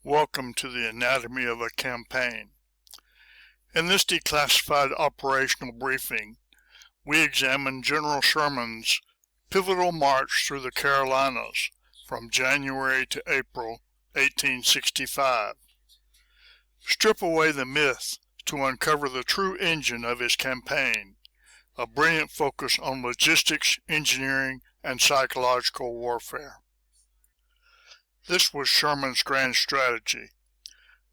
Welcome to the Anatomy of a Campaign. In this declassified operational briefing, we examine General Sherman's pivotal march through the Carolinas from January to April 1865. Strip away the myth to uncover the true engine of his campaign, a brilliant focus on logistics, engineering, and psychological warfare. This was Sherman's grand strategy,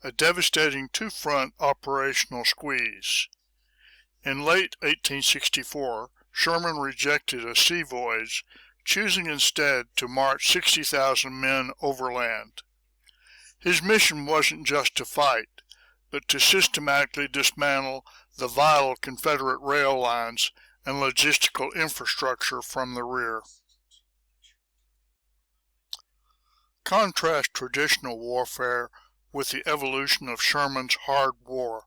a devastating two-front operational squeeze. In late 1864, Sherman rejected a sea voyage, choosing instead to march 60,000 men overland. His mission wasn't just to fight, but to systematically dismantle the vital Confederate rail lines and logistical infrastructure from the rear. Contrast traditional warfare with the evolution of Sherman's hard war.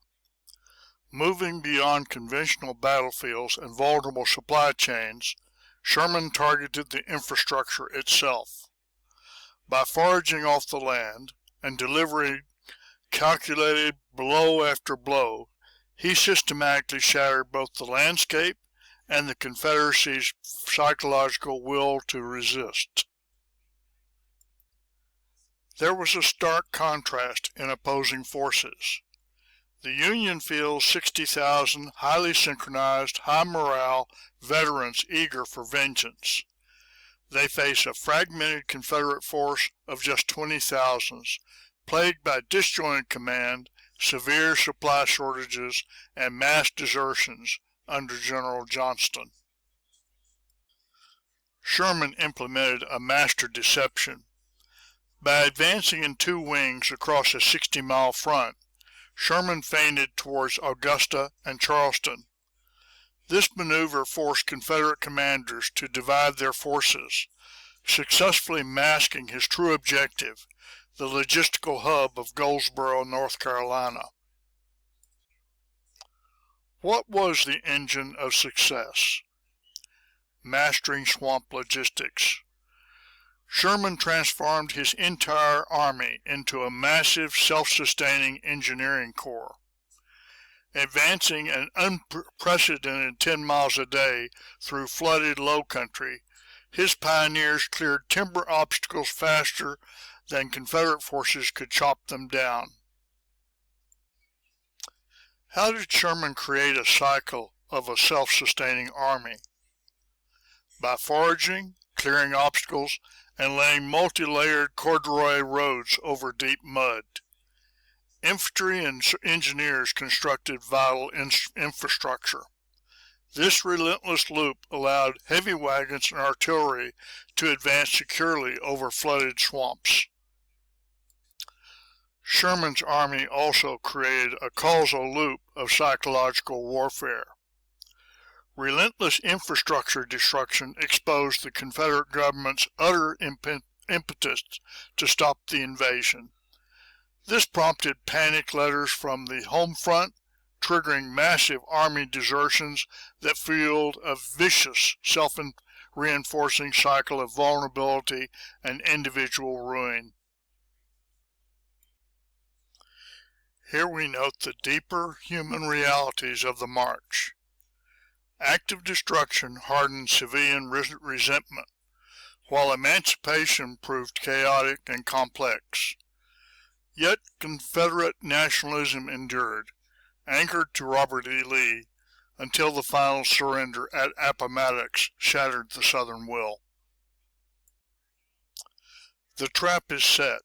Moving beyond conventional battlefields and vulnerable supply chains, Sherman targeted the infrastructure itself. By foraging off the land and delivering calculated blow after blow, he systematically shattered both the landscape and the Confederacy's psychological will to resist. There was a stark contrast in opposing forces. The Union fields 60,000 highly synchronized, high-morale veterans eager for vengeance. They face a fragmented Confederate force of just 20,000, plagued by disjointed command, severe supply shortages, and mass desertions under General Johnston. Sherman implemented a master deception. By advancing in two wings across a 60-mile front, Sherman feinted towards Augusta and Charleston. This maneuver forced Confederate commanders to divide their forces, successfully masking his true objective, the logistical hub of Goldsboro, North Carolina. What was the engine of success? Mastering swamp logistics. Sherman transformed his entire army into a massive self-sustaining engineering corps. Advancing an unprecedented 10 miles a day through flooded low country, his pioneers cleared timber obstacles faster than Confederate forces could chop them down. How did Sherman create a cycle of a self-sustaining army? By foraging, clearing obstacles, and laying multi-layered corduroy roads over deep mud. Infantry and engineers constructed vital infrastructure. This relentless loop allowed heavy wagons and artillery to advance securely over flooded swamps. Sherman's army also created a causal loop of psychological warfare. Relentless infrastructure destruction exposed the Confederate government's utter impetus to stop the invasion. This prompted panic letters from the home front, triggering massive army desertions that fueled a vicious, self-reinforcing cycle of vulnerability and individual ruin. Here we note the deeper human realities of the march. Active destruction hardened civilian resentment, while emancipation proved chaotic and complex. Yet Confederate nationalism endured, anchored to Robert E. Lee, until the final surrender at Appomattox shattered the Southern will. The trap is set.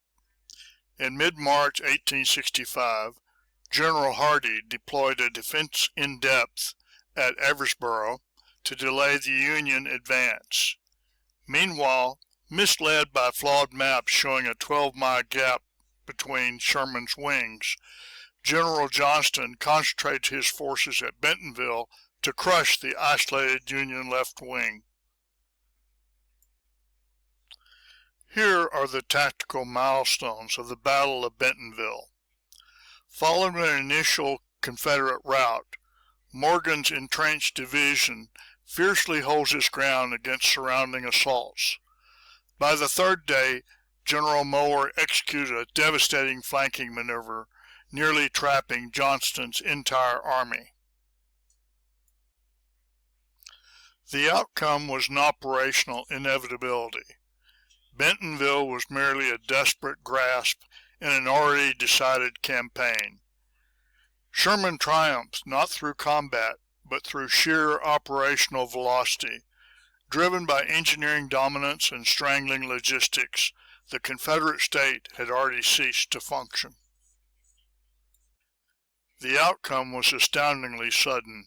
In mid-March 1865, General Hardee deployed a defense in depth at Averasboro to delay the Union advance. Meanwhile, misled by flawed maps showing a 12-mile gap between Sherman's wings, General Johnston concentrated his forces at Bentonville to crush the isolated Union left wing. Here are the tactical milestones of the Battle of Bentonville. Following an initial Confederate rout, Morgan's entrenched division fiercely holds its ground against surrounding assaults. By the third day, General Mower executed a devastating flanking maneuver, nearly trapping Johnston's entire army. The outcome was an operational inevitability. Bentonville was merely a desperate grasp in an already decided campaign. Sherman triumphed not through combat, but through sheer operational velocity. Driven by engineering dominance and strangling logistics, the Confederate state had already ceased to function. The outcome was astoundingly sudden.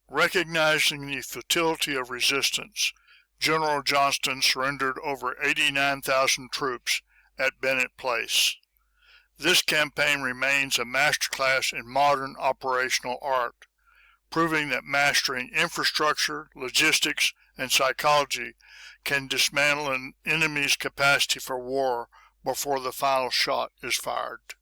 Recognizing the futility of resistance, General Johnston surrendered over 89,000 troops at Bennett Place. This campaign remains a masterclass in modern operational art, proving that mastering infrastructure, logistics, and psychology can dismantle an enemy's capacity for war before the final shot is fired.